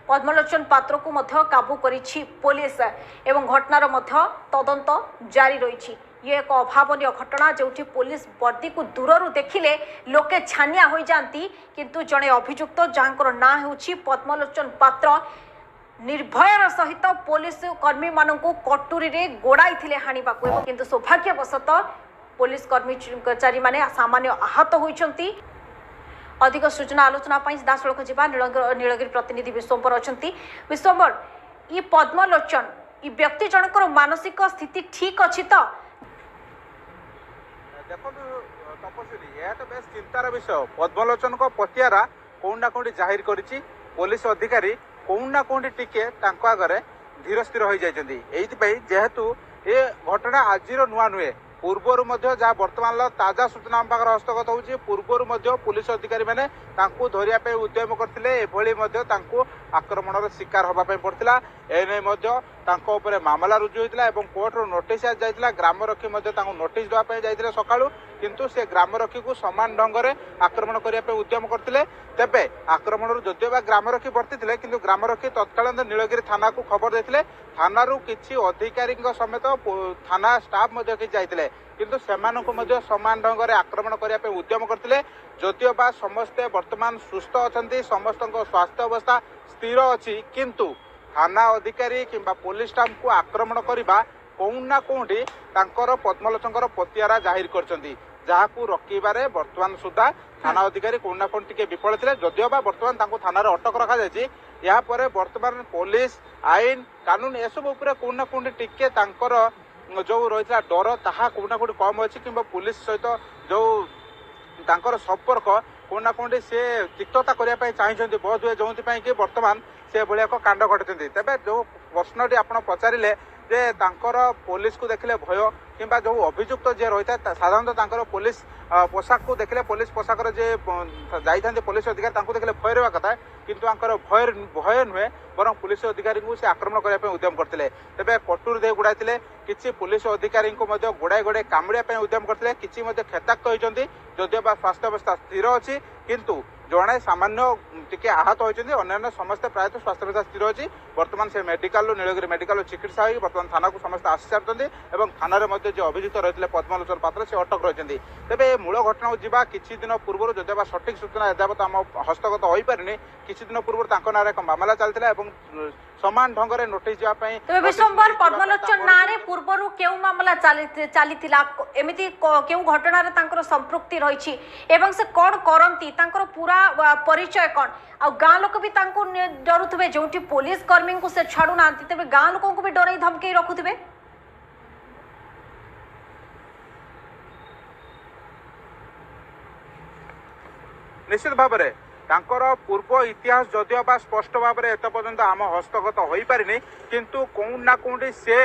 पद्मलोचन पात्र को मध्य काबू करिछि पुलिस एवं घटनार मध्य तदंत जारी रही। ये एक अभावन घटना जो पुलिस वर्दी को दूर देखिले लोके छानिया हो जाती, किंतु जड़े अभियुक्त जहां ना होछि पद्मलोचन पात्र निर्भयर सहित पुलिस कर्मी मानक कटुरी रे गोड़ाई थिले हानिबा को, किंतु सौभाग्यवशत पुलिस कर्मचारी माने सामान्य आहत होइछंती। अधिक सूचना आलोचना सीधासख जा नीलगिरी प्रतिनिधि विश्वम्बर अच्छा। विश्वम्बर, ये पद्मलोचन ये व्यक्ति जनकर मानसिक स्थिति ठीक अच्छी तो देखो तपस्वी यह तो बेस चिंतार विषय। पद्मलोचन को पतियारा कौन कौटी जाहिर करिछि पुलिस अधिकारी कौन कौटी टिके आगे धीर स्थिर हो जाती। जेहेतु ये घटना आज नुआ नुहे पूर्वर जहाँ बर्तमान ताजा सूचना आम पाखे हस्तगत होची पूर्वर पुलिस अधिकारी मैंने धरिया उद्यम करते आक्रमण शिकार होगापी पड़ता। एने मामला रुजु होता और कोर्टर नोटिस जाइए ग्रामरक्षी नोटिस देवाई जाते सका, किंतु से ग्रामरक्षी को समान ढंग से आक्रमण करने उद्यम करते। तेबे आक्रमण जदिव ग्रामरक्षी बर्ती किंतु ग्रामरक्षी तत्काल नीलगिरी थाना को खबर देते। थाना किसी अधिकारी समेत थाना स्टाफ जाते किंतु सेमानंको समान ढंग से आक्रमण करने उद्यम करते। जदिव बा समस्ते वर्तमान सुस्थ अच्छा, समस्त स्वास्थ्य अवस्था स्थिर अच्छी, किंतु थाना अधिकारी किंबा पुलिस स्टाफ को आक्रमण करने कौना कौटी पद्मलोचन पतियारा जाहिर करछंती, जहाँ को रखिबारे वर्तमान सुधा थाना अधिकारी कौना कौन टिके विफल थे। जदिव बा वर्तमान थाना अटक रखा जायछि, या परे वर्तमान पुलिस आईन कानून एसबू कौना कौटी टिके जो रही डर ताहा कौना कौटी कम अच्छी, कि पुलिस सहित जो संपर्क कौना कौटी से तिक्तता करने चाहिए बहुत हुए, जो कि वर्तमान से भाया एक कांड घटती। तेज जो प्रश्नटी आप पचारे जे पुलिस को देखले भय कि जो अभियुक्त जी रही है साधारणतः पुलिस पोशाक को देखले पुलिस पोशाक जाते पुलिस अधिकारी देखले भय रहा कथा, किंतु भय नुहे बर पुलिस अधिकारी को से आक्रमण करने उद्यम करते। तेज कटुरी दे गुड़ाई किसी पुलिस अधिकारी गोड़ाई गोड़ाई कामुड़ा उद्यम करते, किसी क्षेत्राक्त होती जदिव स्वास्थ्य अवस्था स्थिर अच्छी, किंतु जड़े सामान्य टिके आहत होती, अन्य समस्त प्रायतः स्वास्थ्य अवस्था स्थिर अच्छी। वर्तमान से मेडिकल नीलगिरी मेडिकल चिकित्सा हो वर्तमान थाना को समस्त आसी सारी और थाना जो अभियुक्त रही पद्मलोचन पात्र से अटक रही। तेज मूल घटना जावा किसी दिन पूर्व जदिव सठिक सूचना एजावत आम हस्तगत हो पारे, किसी दिन पूर्व ना एक मामला चलता समान ढंग से नोटिस जावाई। तबे विश्वम्बर, पद्मलोचन नारे पूर्वरु केउ मामला चलीतिला एमिति केउ घटना रे तांकर संपृक्ति रहिछि एवं से कोन करंती तांकर पूरा परिचय कोन आ गां लोक भी तांको डरुथबे, जोंटी पुलिस कर्मी को से छाडू नांती तबे गां लोक को भी डरै धमके रखुथबे। निश्चित भाव में पूर्व इतिहास जदिव बा स्पष्ट भाव में एत पर्यंत आम हस्तगत हो पारिनी, किंतु कौन ना कौटी से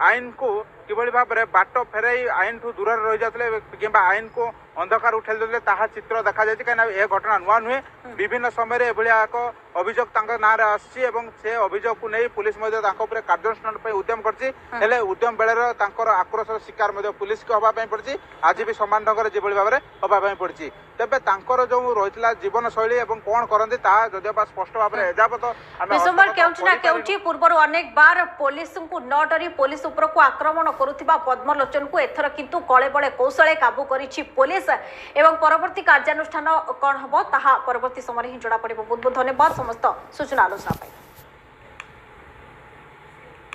आईन को किभली भाव में बाट फेराई आईन ठू दूर रही जाते कि आईन को अंधकार उठाई देते ताहा चित्र देखा जाए। कहीं यह घटना नुआ नुहे, विभिन्न समय एभलिया एक अभियोग ना आसी से अभियोग को नहीं पुलिस कार्यानुष्ठान उद्यम कर उद्यम बेले आक्रोश शिकार पुलिस को हवाई पड़ी। आज भी समान ढंग से भाव में हवाई पड़ी। तेबे जो रही जीवन शैली और कौन करती जदिव स्पष्ट भाव में एजावत पूर्व अनेक बार पुलिस को न डरी पुलिस उपर को आक्रमण करुवा पद्मलोचन को एथर किंतु कले बड़े कौशले काबू करिछि पुलिस एवं परवर्ती कार्यानुष्ठान कौन हम ताहा परवर्ती समय ही जड़ा पड़े। बहुत बहुत धन्यवाद समस्त सूचना आलोचना।